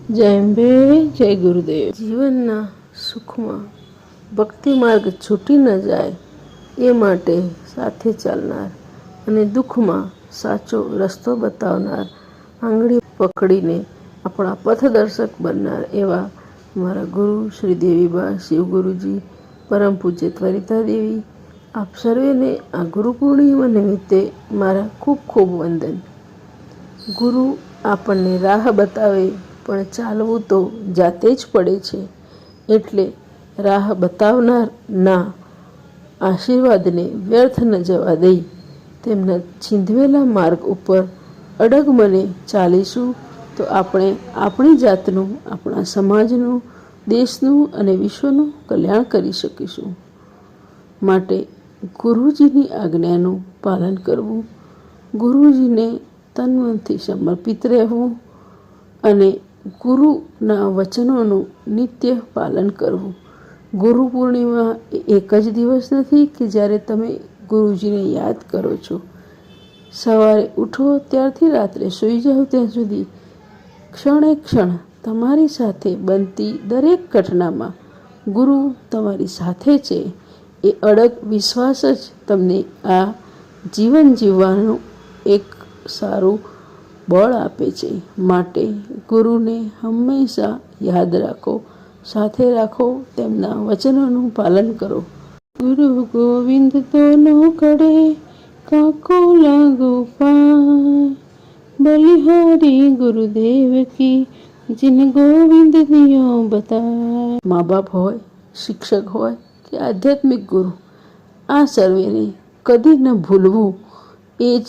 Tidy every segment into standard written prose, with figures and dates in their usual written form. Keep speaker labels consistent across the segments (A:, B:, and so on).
A: જય અંબે, જય ગુરુદેવ. જીવનના સુખમાં ભક્તિ માર્ગ છૂટી ન જાય એ માટે સાથે ચાલનાર અને દુઃખમાં સાચો રસ્તો બતાવનાર, આંગળી પકડીને આપણા પથદર્શક બનનાર એવા મારા ગુરુ શ્રી દેવીબા શિવગુરુજી, પરમ પૂજ્ય ત્વરિતા દેવી, આપ સર્વેને આ ગુરુ પૂર્ણિમા નિમિત્તે મારા ખૂબ ખૂબ વંદન. ગુરુ આપણને રાહ બતાવે પણ ચાલવું તો જાતે જ પડે છે. એટલે રાહ બતાવનાર ના આશીર્વાદને વ્યર્થ ન જવા દઈ તેમના ચીંધવેલા માર્ગ ઉપર અડગ મને ચાલીશું તો આપણે આપણી જાતનું, આપણા સમાજનું, દેશનું અને વિશ્વનું કલ્યાણ કરી શકીશું. માટે ગુરુજીની આજ્ઞાનું પાલન કરવું, ગુરુજીને તન મનથી સમર્પિત રહેવું અને ગુરુના વચનોનું નિત્ય પાલન કરવું. ગુરુ પૂર્ણિમા એ એક જ દિવસ નથી કે જ્યારે તમે ગુરુજીને યાદ કરો છો. સવારે ઉઠો ત્યારથી રાત્રે સૂઈ જાઓ ત્યાં સુધી ક્ષણે ક્ષણ તમારી સાથે બનતી દરેક ઘટનામાં ગુરુ તમારી સાથે છે એ અડગ વિશ્વાસ જ તમને આ જીવન જીવવાનું એક સારું બળ આપે છે. માટે ગુરુને હંમેશા યાદ રાખો, સાથે રાખો, તેમના વચનોનું પાલન કરો. ગુરુ ગોવિંદ દોનો કડે કાકો લાગો પાય, બલિહારી ગુરુદેવ કી જીન ગોવિંદ દિયો બતાય. મા બાપ હોય, શિક્ષક હોય કે આધ્યાત્મિક ગુરુ, આ સર્વેને કદી ન ભૂલવું એ જ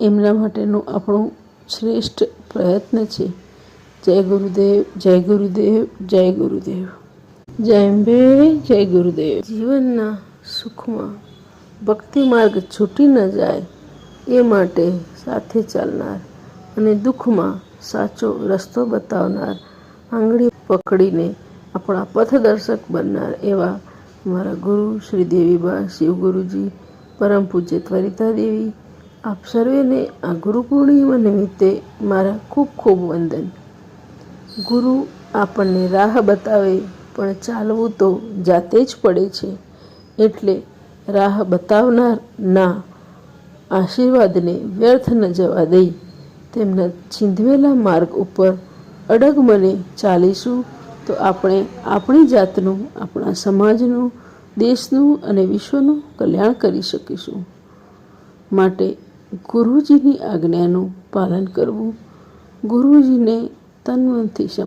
A: એમના માટેનું આપણું શ્રેષ્ઠ પ્રયત્ન છે. જય ગુરુદેવ, જય ગુરુદેવ, જય ગુરુદેવ. જય અંબે, જય ગુરુદેવ. જીવનના સુખમાં ભક્તિ માર્ગ છૂટી ન જાય એ માટે સાથે ચાલનાર અને દુઃખમાં સાચો રસ્તો બતાવનાર, આંગળી પકડીને આપણા પથદર્શક બનનાર એવા મારા ગુરુ શ્રી દેવીબા શિવગુરુજી, પરમ પૂજ્ય ત્વરિતા દેવી, આપ સર્વેને આ ગુરુ પૂર્ણિમા નિમિત્તે મારા ખૂબ ખૂબ વંદન. ગુરુ આપણને રાહ બતાવે પણ ચાલવું તો જાતે જ પડે છે. એટલે રાહ બતાવનાર ના આશીર્વાદને વ્યર્થ ન જવા દઈ તેમના ચીંધવેલા માર્ગ ઉપર અડગ મને ચાલીશું તો આપણે આપણી જાતનું, આપણા સમાજનું, દેશનું અને વિશ્વનું કલ્યાણ કરી શકીશું. માટે ગુરુજીની આજ્ઞાનું પાલન કરવું, ગુરુજીને તન મનથી